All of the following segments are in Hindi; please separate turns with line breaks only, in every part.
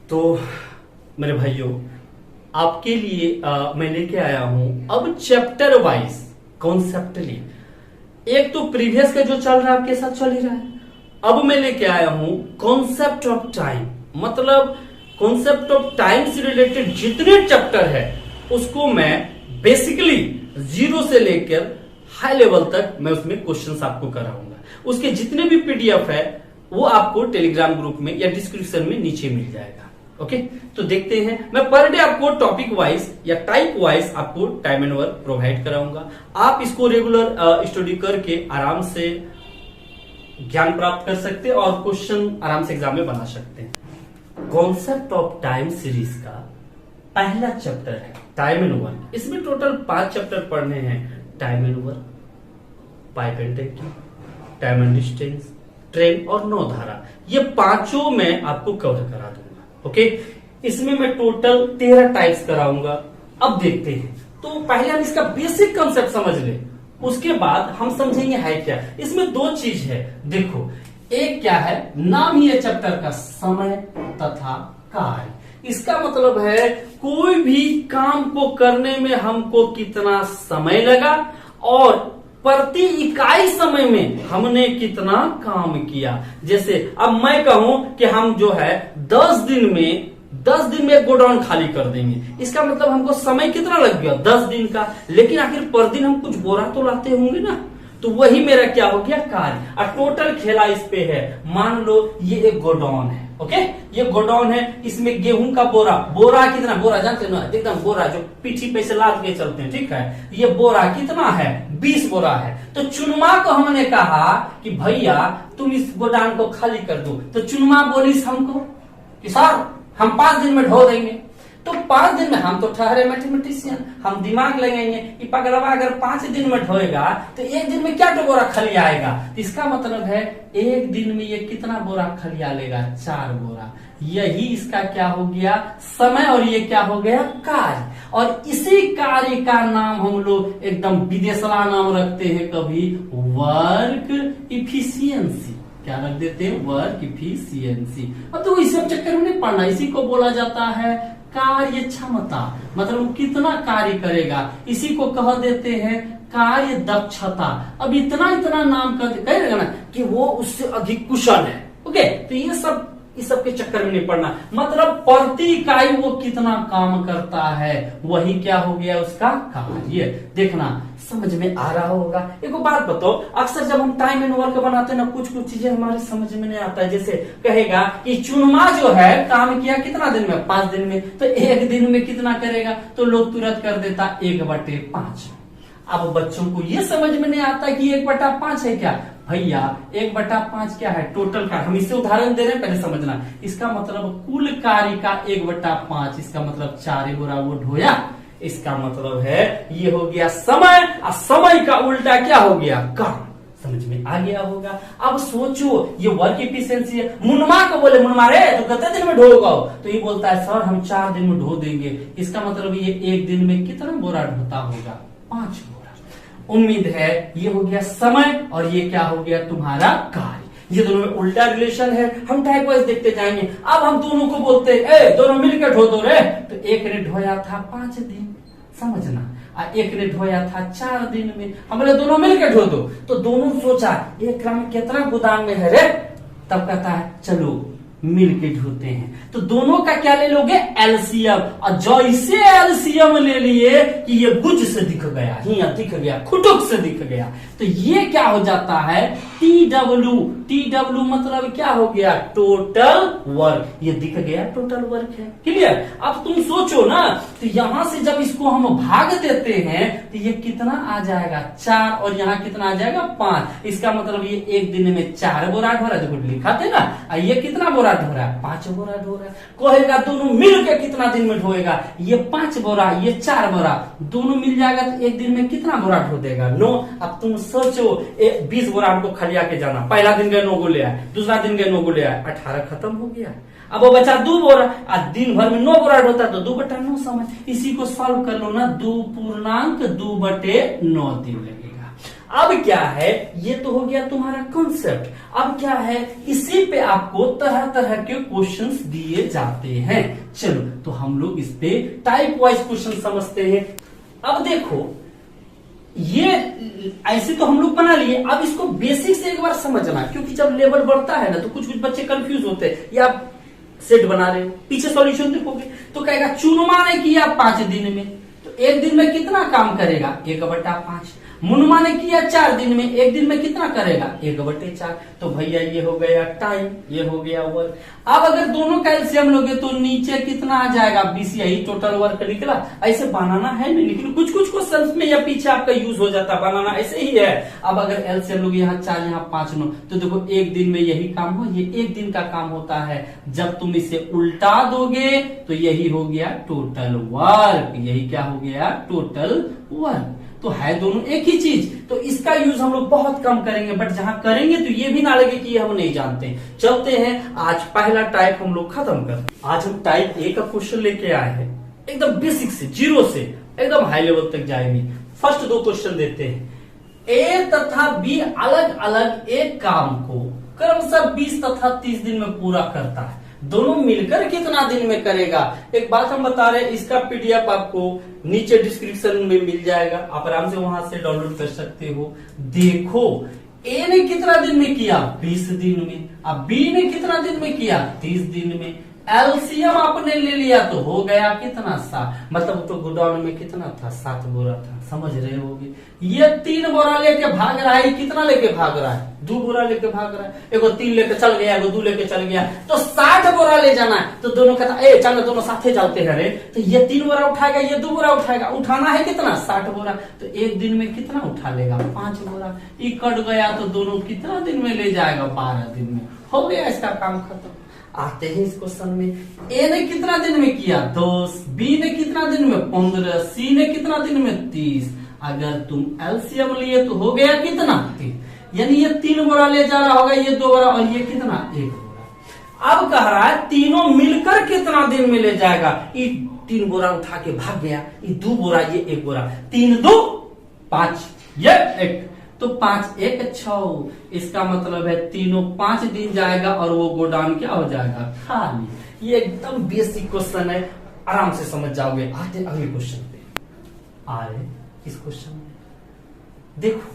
तो मेरे भाइयों, आपके लिए मैं लेके आया हूं अब चैप्टर वाइज कॉन्सेप्टली। एक तो प्रीवियस का जो चल रहा है आपके साथ चल ही रहा है। अब मैं लेके आया हूं कॉन्सेप्ट ऑफ टाइम, मतलब कॉन्सेप्ट ऑफ टाइम से रिलेटेड जितने चैप्टर है उसको मैं बेसिकली जीरो से लेकर हाई लेवल तक मैं उसमें क्वेश्चंस आपको कराऊंगा। उसके जितने भी पीडीएफ है वो आपको टेलीग्राम ग्रुप में या डिस्क्रिप्शन में नीचे मिल जाएगा। ओके, तो देखते हैं। मैं पर डे आपको टॉपिक वाइज या टाइप वाइज आपको टाइम एंड वर्क प्रोवाइड कराऊंगा। आप इसको रेगुलर स्टडी करके आराम से ज्ञान प्राप्त कर सकते हैं और क्वेश्चन आराम से एग्जाम में बना सकते हैं। कॉन्सेप्ट ऑफ टाइम सीरीज का पहला चैप्टर है टाइम एंड वर्क। इसमें टोटल 5 चैप्टर पढ़ने हैं। Time and work, pipe and टैंकी, टाइम एंड डिस्टेंस, ट्रेन और नौधारा, ये पांचों मैं आपको कवर करा दूंगा। ओके, इसमें मैं टोटल 13 टाइप्स कराऊंगा। अब देखते हैं। तो पहले हम इसका बेसिक कंसेप्ट समझ ले, उसके बाद हम समझेंगे है क्या। इसमें 2 चीज है, देखो। एक क्या है, नाम ही है चैप्टर का, समय तथा कार्य। इसका मतलब है कोई भी काम को करने में हमको कितना समय लगा और प्रति इकाई समय में हमने कितना काम किया। जैसे अब मैं कहूं कि हम जो है 10 दिन में गोडाउन खाली कर देंगे, इसका मतलब हमको समय कितना लग गया, 10 दिन का। लेकिन आखिर पर दिन हम कुछ बोरा तो लाते होंगे ना, तो वही मेरा क्या हो गया, कार्य। और टोटल खेला इस पे है। मान लो ये एक गोडाउन है। ओके, ये गोडाउन है, इसमें गेहूं का बोरा कितना, बोरा जानते हो ना, एकदम बोरा जो पीठी पे से लाद के चलते हैं, ठीक है। ये बोरा कितना है, 20 बोरा है। तो चुनमा को हमने कहा कि भैया तुम इस गोडाउन को खाली कर दो। तो चुनमा बोली हमको कि सर हम 5 दिन में ढो देंगे। तो 5 दिन में, हम तो ठहरे मैथमेटिशियन, हम दिमाग लगाएंगे कि पगलवा अगर 5 दिन में ढोएगा तो 1 दिन में क्या तो बोरा खली आएगा। तो इसका मतलब है 1 दिन में ये कितना बोरा खलिया लेगा, 4 बोरा। यही इसका क्या हो गया, समय, और ये क्या हो गया, कार्य। और इसी कार्य का नाम हम लोग एकदम विदेशला नाम रखते हैं, कभी वर्क इफिशियंसी। क्या रख देते हैं, वर्क इफिशियंसी। अब तो इस सब चक्कर में नहीं पढ़ना, इसी को बोला जाता है कार्य क्षमता, मतलब वो कितना कार्य करेगा। इसी को कह देते हैं कार्य दक्षता। अब इतना नाम कहेगा ना कि वो उससे अधिक कुशल है। ओके, तो ये सब इस सब के चक्कर में नहीं पड़ना, मतलब प्रति इकाई वो कितना काम करता है, वही क्या हो गया उसका कार्य। देखना समझ में आ रहा होगा। एक बात बताओ, अक्सर जब हम टाइम एंड वर्क बनाते हैं ना, कुछ चीजें हमारे समझ में नहीं आता है। जैसे कहेगा कि चुनमा जो है काम किया कितना दिन में, 5 दिन में। तो 1 दिन में कितना करेगा, तो लोग तुरंत कर देता 1/5। अब बच्चों को ये समझ में नहीं आता कि 1/5 है क्या। भैया 1/5 क्या है, टोटल कार्य। हम इससे उदाहरण दे रहे हैं, पहले समझना। इसका मतलब कुल कार्य का 1/5, इसका मतलब 4 बोरा वो ढोया। इसका मतलब है ये हो गया समय, और समय का उल्टा क्या हो गया, काम। समझ में आ गया होगा। अब सोचो, ये वर्क इफिशियंसी है। मुनमा को बोले, मुनमा रे तो कितने दिन में ढोगा, तो ये बोलता है सर हम 4 दिन में ढो देंगे। इसका मतलब ये 1 दिन में कितना बोरा ढोता होगा, 5 बोरा। उम्मीद है ये हो गया समय और ये क्या हो गया तुम्हारा कार्य। ये दोनों में उल्टा रिलेशन है। हम टाइप वाइज देखते जाएंगे। अब हम दोनों को बोलते हैं दोनों मिलकर ढो दो रे। तो एक ने ढोया था 5 दिन, समझना, और एक ने ढोया था 4 दिन में। हम बोले दोनों मिलकर ढो दो। तो दोनों सोचा एक ग्राम कितना गोदाम में है रे, तब कहता है चलो मिल के ढोते हैं। तो दोनों का क्या ले लोगे, एलसीएम। और जैसे एलसीएम ले लिए कि ये बुझ से दिख गया, यहाँ दिख गया, खुटुक से दिख गया, तो ये क्या हो जाता है, टीडब्ल्यू मतलब क्या हो गया, टोटल वर्क। ये दिख गया टोटल वर्क है। क्लियर। अब तुम सोचो ना, तो यहां से जब इसको हम भाग देते हैं तो ये कितना आ जाएगा, 4, और यहाँ कितना आ जाएगा, 5। इसका मतलब ये 1 दिन में 4 बोरा ढो रहा है, देखो लिखा थे ना। ये कितना बोरा ढो रहा है, 5 बोरा ढो रहा है। कहेगा दोनों मिल के कितना दिन में ढोएगा, ये 5 बोरा, ये 4 बोरा, दोनों मिल जाएगा तो 1 दिन में कितना बोरा ढो देगा, 9। अब तुम सोचो 20 बोरा हमको खलिया के जाना, पहला दिन गए 9 गो ले आए, दूसरा दिन गए 9 गो ले आए, 18 खत्म हो गया। अब वो बचा 2 बोरा, आज दिन भर में 9 बोरा ढोता तो 2/9 समय। इसी को सॉल्व कर लो ना, 2 पूर्णांक 2/9 दिन लगेगा। अब क्या है, ये तो हो गया तुम्हारा कॉन्सेप्ट। अब क्या है, इसी पे आपको तरह तरह के क्वेश्चंस दिए जाते हैं। चलो तो हम लोग इस पे टाइप वाइज क्वेश्चन समझते हैं। अब देखो, ये ऐसे तो हम लोग बना लिए, अब इसको बेसिक से एक बार समझना, क्योंकि जब लेवल बढ़ता है ना तो कुछ कुछ बच्चे कंफ्यूज होते हैं। या आप सेट बना रहे हो, पीछे सॉल्यूशन देखोगे तो कहेगा चुनमा ने किया 5 दिन में, तो 1 दिन में कितना काम करेगा, 1/5। मुनमा ने किया 4 दिन में, 1 दिन में कितना करेगा, 1/4। तो भैया ये हो गया टाइम, ये हो गया वर्क। अब अगर दोनों का एलसीएम लोगे तो नीचे कितना आ जाएगा, 20। यही टोटल वर्क निकला। ऐसे बनाना है नहीं, लेकिन कुछ कुछ क्वेश्चन में या पीछे आपका यूज हो जाता है, बनाना ऐसे ही है। अब अगर एलसीएम लोगे यहाँ 4 यहाँ 5 9, तो देखो 1 दिन में यही काम हो, ये 1 दिन का काम होता है। जब तुम इसे उल्टा दोगे तो यही हो गया टोटल वर्क, यही क्या हो गया, टोटल वर्क। तो है दोनों एक ही चीज, तो इसका यूज हम लोग बहुत कम करेंगे, बट जहां करेंगे तो ये भी ना लगे कि ये हम नहीं जानते। चलते हैं, आज पहला टाइप हम लोग खत्म कर। आज हम टाइप ए का क्वेश्चन लेके आए हैं, एकदम बेसिक से, 0 से एकदम हाई लेवल तक जाएंगे। फर्स्ट 2 क्वेश्चन देते हैं। ए तथा बी अलग अलग एक काम को क्रमशः 20 तथा 30 दिन में पूरा करता है, दोनों मिलकर कितना दिन में करेगा। एक बात हम बता रहे हैं, इसका पीडीएफ आपको नीचे डिस्क्रिप्शन में मिल जाएगा, आप आराम से वहां से डाउनलोड कर सकते हो। देखो, ए ने कितना दिन में किया, 20 दिन में। अब बी ने कितना दिन में किया, 30 दिन में। एलसीएम आपने ले लिया तो हो गया कितना, 7। मतलब तो गोडाउन में कितना था, 7 बोरा था, समझ रहे होगे। ये 3 बोरा लेके भाग रहा है, कितना लेके भाग रहा है, 2 बोरा लेके भाग रहा है। एगो 3 लेके चल गया, एगो 2 लेके चल गया, तो 60 बोरा ले जाना है। तो दोनों कहता ए चलो दोनों साथे चलते हैं रे। तो ये 3 बोरा उठाएगा, ये 2 बोरा उठाएगा, उठाना है कितना, 60 बोरा। तो 1 दिन में कितना उठा लेगा, 5 बोरा। ये कट गया तो दोनों कितना दिन में ले जाएगा, 12 दिन में। हो गया इसका काम खत्म। आते हैं इस क्वेश्चन में, ए ने कितना दिन में किया, 10, बी ने कितना दिन में, 15, सी ने कितना दिन में, 30। अगर तुम एलसीएम लिए तो हो गया कितना, 3। यानी ये 3 बोरा ले जा रहा होगा, ये 2 बोरा, और ये कितना, 1 बोरा। अब कह रहा है तीनों मिलकर कितना दिन में ले जाएगा। ये 3 बोरा उठा के भाग गया, ये 2 बोरा, ये 1 बोरा, 3 2 5, ये 1, तो 5 1 6। इसका मतलब है तीनों 5 दिन जाएगा और वो गोडाउन क्या हो जाएगा, खाली। ये एकदम बेसिक क्वेश्चन है, आराम से समझ जाओगे। आते अगले क्वेश्चन पे आ रहे। इस क्वेश्चन में देखो,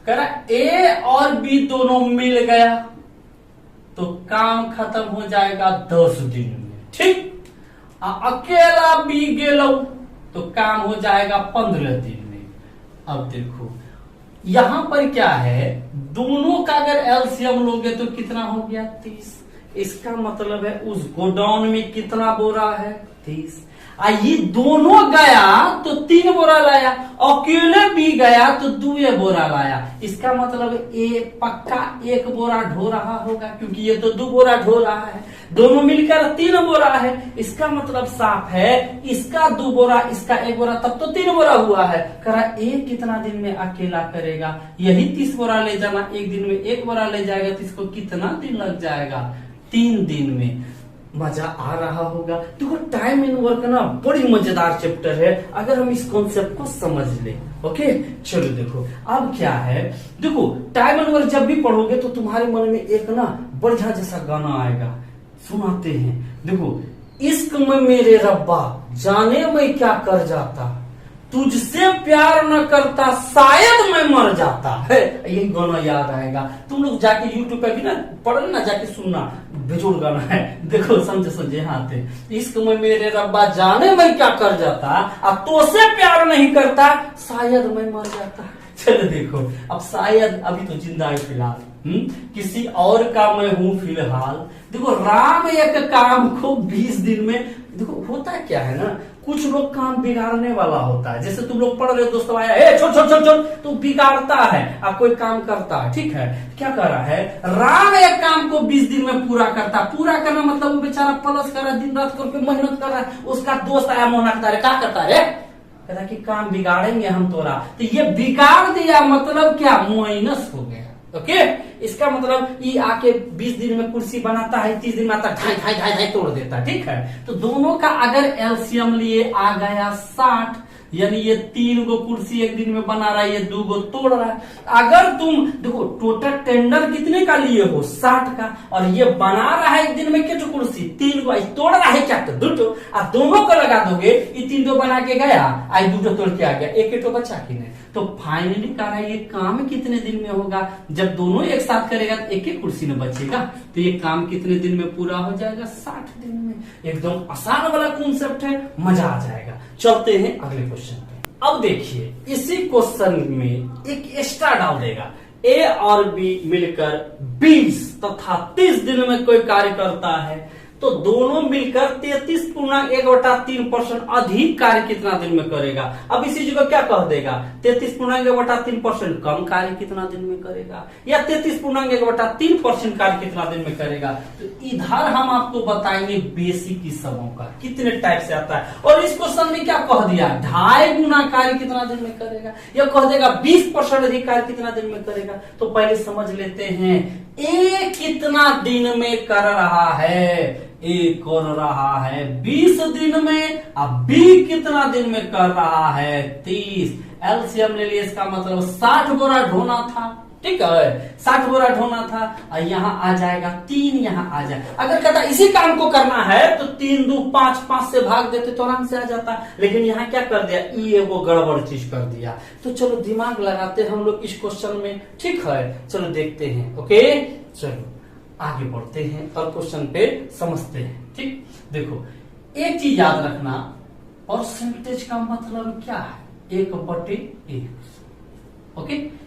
कह रहा ए और बी दोनों मिल गया तो काम खत्म हो जाएगा 10 दिन में, ठीक। अकेला बी गेलो तो काम हो जाएगा 15 दिन में। अब देखो यहां पर क्या है, दोनों का अगर एलसीएम लोगे तो कितना हो गया, 30। इसका मतलब है उस गोडाउन में कितना बोरा है, 30। ये दोनों गया तो 3 बोरा लाया, अकेले भी गया तो 2 बोरा लाया। इसका मतलब ए पक्का 1 बोरा ढो रहा होगा, क्योंकि ये तो 2 बोरा ढो रहा है, दोनों मिलकर 3 बोरा है। इसका मतलब साफ है, इसका 2 बोरा, इसका 1 बोरा, तब तो 3 बोरा हुआ है। करा ए कितना दिन में अकेला करेगा, यही 30 बोरा ले जाना, 1 दिन में 1 बोरा ले जाएगा, तो इसको कितना दिन लग जाएगा, 3 दिन में। मजा आ रहा होगा। देखो टाइम एंड वर्क ना बड़ी मजेदार चैप्टर है, अगर हम इस कॉन्सेप्ट को समझ ले। ओके चलो देखो, अब क्या है, देखो टाइम एंड वर्क जब भी पढ़ोगे तो तुम्हारे मन में एक ना बढ़िया जैसा गाना आएगा, सुनाते हैं। देखो, इश्क में मेरे रब्बा जाने मैं क्या कर जाता, तुझसे प्यार न करता शायद मैं मर जाता है। यही गाना याद आएगा। तुम लोग जाके YouTube पे भी ना पढ़ना, ना जाके सुनना, बेजोड़ गाना है। देखो समझे यहाँ आते, इश्क में मेरे रब्बा जाने मैं क्या कर जाता, अब तो से प्यार नहीं करता शायद मैं मर जाता। चलो देखो, अब शायद अभी तो जिंदा है फिलहाल, किसी और का मैं हूँ फिलहाल। देखो राम एक काम को 20 दिन में, देखो होता है क्या है ना, कुछ लोग काम बिगाड़ने वाला होता है। जैसे तुम लोग पढ़ रहे हो, दोस्त आया छोड़ छोड़ छोड़ छोड़, तो बिगाड़ता है, अब कोई काम करता है, ठीक है। क्या कर रहा है, राम एक काम को 20 दिन में पूरा करता। पूरा करना मतलब वो बेचारा प्लस कर रहा है, दिन रात करके मेहनत कर रहा है। उसका दोस्त आया मोहना करता है, क्या करता है, कहता कि काम बिगाड़ेंगे हम तोरा, तो ये बिगाड़ दिया मतलब क्या, माइनस हो गया। ओके इसका मतलब ये आके 20 दिन में कुर्सी बनाता है, 30 दिन में आता ढाई ढाई तोड़ देता है, ठीक है। तो दोनों का अगर एलसीएम लिए आ गया 60, यानी ये 3 गो कुर्सी एक दिन में बना रहा है, ये 2 गो तोड़ रहा है। अगर तुम देखो टोटल टेंडर कितने का लिए हो 60 का, और ये बना रहा है एक दिन में कितनी कुर्सी 3 गो, तोड़ रहा है क्या तो 2 ठो, आप दोनों को लगा दोगे, ये 3 गो बना के गया, आज 2 ठो तोड़ के आ गया, एक ठो बचा कि नहीं। तो फाइनली कह रहा है ये काम कितने दिन में होगा, जब दोनों एक साथ करेगा तो एक कुर्सी में बचेगा, तो ये काम कितने दिन में पूरा हो जाएगा 60 दिन में। एकदम आसान वाला कॉन्सेप्ट है, मजा आ जाएगा। चलते हैं अगले क्वेश्चन पे। अब देखिए इसी क्वेश्चन में एक एक्स्ट्रा डाल देगा, ए और बी मिलकर 20 तथा 30 दिन में कोई कार्य करता है तो दोनों मिलकर 33.1/3% अधिक कार्य कितना दिन में करेगा। अब इसी जगह क्या कह देगा, 33.1/3% कम कार्य कितना दिन में करेगा, या 33.1/3% कार्य कितना दिन में करेगा। तो इधर हम आपको बताएंगे बेसिक की सबों का कितने टाइप से आता है। और इस क्वेश्चन में क्या कह दिया, 2.5 गुना कार्य कितना दिन में करेगा, या कह देगा 20% अधिक कार्य कितना दिन में करेगा। तो पहले समझ लेते हैं ए कितना दिन में कर रहा है, ए कर रहा है 20 दिन में, अब बी कितना दिन में कर रहा है 30। एलसीएम ले लिए, इसका मतलब 60 बोरा ढोना था, ठीक है 60 बोरा ढोना था, और यहाँ आ जाएगा 3, यहाँ आ जाए। अगर कहता इसी काम को करना है तो 3 2 5 5 से भाग देते तो आराम से आ जाता, लेकिन यहाँ क्या कर दिया, ये वो गड़बड़ चीज कर दिया। तो चलो दिमाग लगाते हैं हम लोग इस क्वेश्चन में, ठीक है चलो देखते हैं। ओके चलो आगे बढ़ते हैं और क्वेश्चन पे समझते हैं। ठीक देखो एक चीज याद रखना, परसेंटेज का मतलब क्या है, 1/100। ओके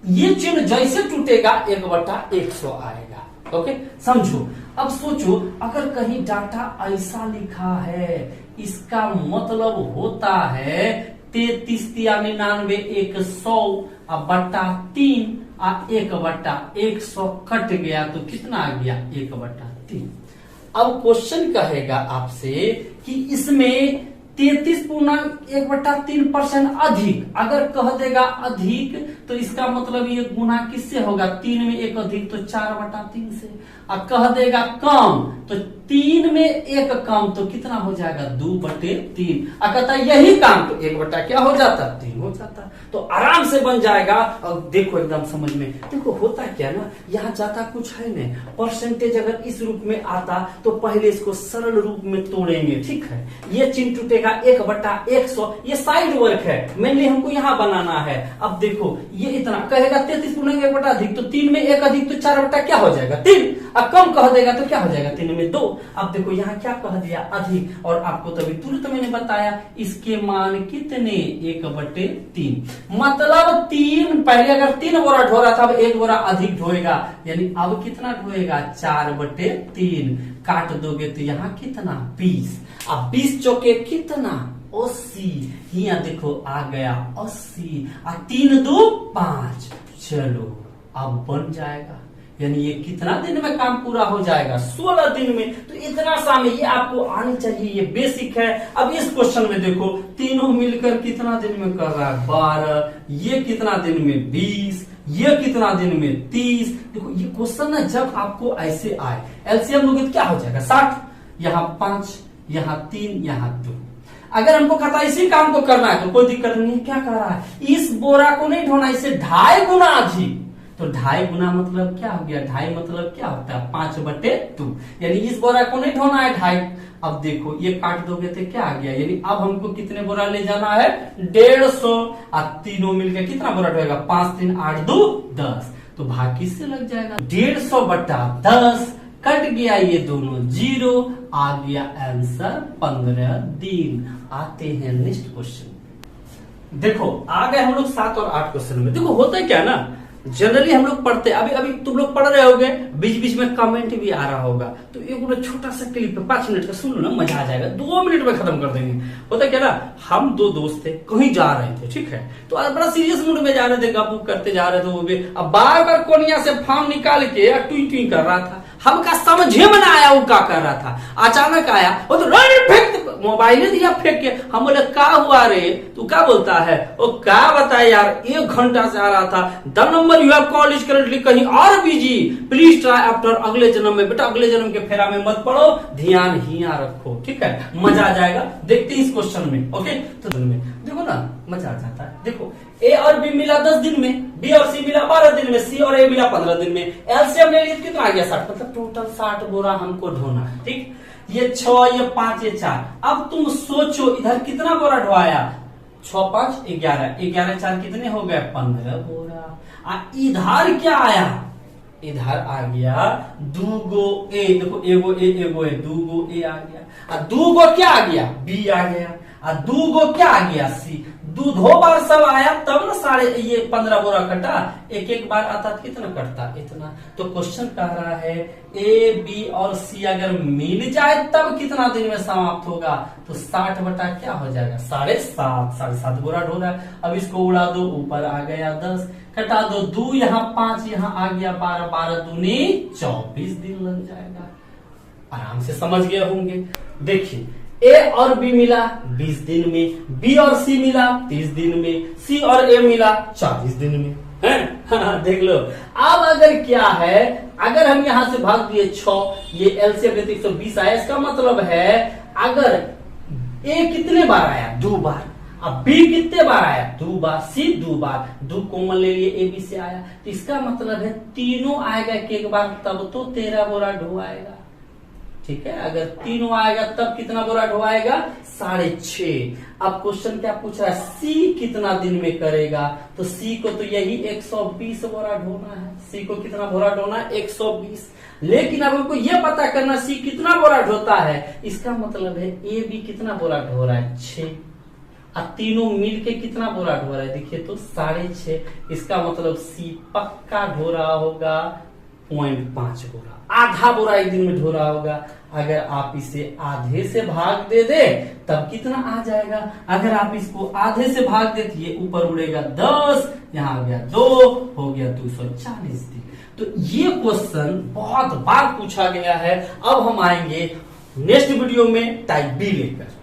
ये चिन्ह जैसे टूटेगा 1/100 आएगा। ओके समझो। अब सोचो अगर कहीं डाटा ऐसा लिखा है, इसका मतलब होता है 33 यानी 99 100 अब बट्टा 3 और 1/100 कट गया तो कितना आ गया 1/3। अब क्वेश्चन कहेगा आपसे कि इसमें 33.1/3% अधिक, अगर कह देगा अधिक तो इसका मतलब ये गुना किससे होगा, 3 में 1 अधिक तो 4/3 से। और कह देगा कम तो 3 में 1 कम तो कितना हो जाएगा 2/3। और कहता यही काम तो 1 क्या हो जाता 3 हो जाता, तो आराम से बन जाएगा। और देखो एकदम समझ में, देखो होता क्या ना, यहाँ जाता कुछ है नहीं, परसेंटेज अगर इस रूप में आता तो पहले इसको सरल रूप में तोड़ेंगे, ठीक है। ये चिन्ह टूटेगा 1/100, ये साइड वर्क है, मेनली हमको यहाँ बनाना है। अब देखो ये इतना कहेगा 33.1 अधिक तो 3 में 1 अधिक तो 4 क्या हो जाएगा 3, अब कम कह देगा तो क्या हो जाएगा 3 में 2। अब देखो यहाँ क्या कह दिया अधिक, और आपको तभी तुरंत मैंने बताया इसके मान कितने 1/3, मतलब 3 पहले अगर 3 बोरा ढो रहा था अब 1 बोरा अधिक ढोएगा, यानी अब कितना ढोएगा 4/3। काट दोगे तो यहाँ कितना 20, अब 20 चौके कितना 80, यहाँ देखो आ गया 80 और 3 2 5। चलो अब बन जाएगा, यानी ये कितना दिन में काम पूरा हो जाएगा 16 दिन में। तो इतना सा में ये आपको आनी चाहिए, ये बेसिक है। अब इस क्वेश्चन में देखो तीनों मिलकर कितना दिन में कर रहा है 12, ये कितना दिन में 20, ये कितना दिन में 30। देखो ये क्वेश्चन ना जब आपको ऐसे आए एलसीएम लोगे तो क्या हो जाएगा 60, यहाँ 5, यहाँ 3, यहाँ 2। अगर हमको कहता है इसी काम को करना है तो कोई दिक्कत नहीं है। क्या कर रहा है, इस बोरा को नहीं ढोना, इसे 2.5 गुना अधिक। तो 2.5 गुना मतलब क्या हो गया, 2.5 मतलब क्या होता है 5/2, यानी इस बोरा को नहीं ढोना है 2.5। अब देखो ये काट दोगे तो क्या आ गया, यानी अब हमको कितने बोरा ले जाना है 150, और तीनों मिलकर कितना बोरा ढोएगा 5 3 8 2 10, तो भाग किससे लग जाएगा 150/10। कट गया ये दोनों 0, आ गया आंसर 15 दिन। आते हैं नेक्स्ट क्वेश्चन। देखो आ गए हम लोग 7 और 8 क्वेश्चन में। देखो होता है क्या ना, जनरली हम लोग पढ़ते, अभी तुम लोग पढ़ रहे होगे, बीच बीच में कमेंट भी आ रहा होगा, तो एक छोटा सा क्लिप है 5 मिनट का सुन लो ना, मजा आ जाएगा, 2 मिनट में खत्म कर देंगे। होता क्या ना, हम 2 दोस्त थे, कहीं जा रहे थे, ठीक है, तो आज बड़ा सीरियस मूड में जा रहे थे, गप करते जा रहे थे, वो भी अब बार बार कोनिया से फार्म निकाल के ट्वी ट्वी कर रहा था, हमका समझे में ना आया वो क्या कर रहा था। अचानक आया वो तो मोबाइल दिया फेंक के। हम बोले का हुआ रे, तू क्या बोलता है? वो क्या बताए यार, 1 घंटा से आ रहा था। The number you have called is currently कहीं और बिजी, प्लीज ट्राई आफ्टर। अगले जन्म में। बेटा अगले जन्म के फेरा में मत पड़ो, ध्यान ही रखो, ठीक है? मजा आ जाएगा, देखते हैं इस क्वेश्चन में। ओके, तो में देखो ना, मजा आ जाता है। देखो ए और बी मिला 10 दिन में, बी और सी मिला 12 दिन में, सी और ए मिला 15 दिन में। एलसीएम ले लिया कितना आ गया? 60। मतलब टोटल 60 बोरा हमको ढोना है, ठीक? ये 6, ये 5, ये 4। अब तुम सोचो इधर कितना बोरा ढोआया? 6, 5, 11, 11, 4 कितने हो गए? 15 बोरा। इधर क्या आया? इधर आ गया 2 गो ए। देखो एगो ए, एगो ए, 2 गो ए आ गया। 2 गो क्या आ गया? बी आ गया। 2 गो क्या आ गया? सी। 2 बार सब आया तब ना साढ़े ये 15 बोरा कटा। एक बार आता तो कितना कटता? इतना। तो क्वेश्चन कह रहा है ए, बी और सी अगर मिल जाए तब कितना दिन में समाप्त होगा? तो 60 बटा क्या हो जाएगा? 7.5। 7.5 बोरा ढो रहा है। अब इसको उड़ा दो, ऊपर आ गया 10, कटा दो 2, यहाँ 5, यहाँ आ गया 12, 12 दूनी 24 दिन लग जाएगा। आराम से समझ गए होंगे। देखिए ए और बी मिला 20 दिन में, बी और सी मिला 30 दिन में, सी और ए मिला 40 दिन में, है? देख लो। अब अगर क्या है, अगर हम यहां से भाग दिए 6, ये एलसीएम लेते 120 आया। इसका मतलब है अगर ए कितने बार आया? 2 बार। अब बी कितने बार आया? 2 बार। सी 2 बार। 2 कॉमन ले लिए, ए बी से आया। तो इसका मतलब है तीनों आएगा एक बार, तब तो 13 बोरा ढोआएगा, ठीक है? अगर तीनों आएगा तब कितना बोरा ढोआएगा? 6.5। अब क्वेश्चन क्या पूछ रहा है? सी कितना दिन में करेगा? तो सी को तो यही 120 बोरा ढोना है। सी को कितना बोरा ढोना है? 120। लेकिन अब हमको ये पता करना सी कितना बोरा ढोता है। इसका मतलब है ए बी कितना बोरा ढो रहा है? 6। अब तीनों मिलके कितना बोरा ढो रहा है? देखिए तो 6.5। इसका मतलब सी पक्का ढो रहा होगा 0.5 बोरा। आधा बोरा एक दिन में ढो रहा होगा। अगर आप इसे आधे से भाग दे दे तब कितना आ जाएगा? अगर आप इसको आधे से भाग देती, ऊपर उड़ेगा 10, यहाँ आ गया 2, हो गया 240 दिन। तो ये क्वेश्चन बहुत बार पूछा गया है। अब हम आएंगे नेक्स्ट वीडियो में टाइप बी लेकर।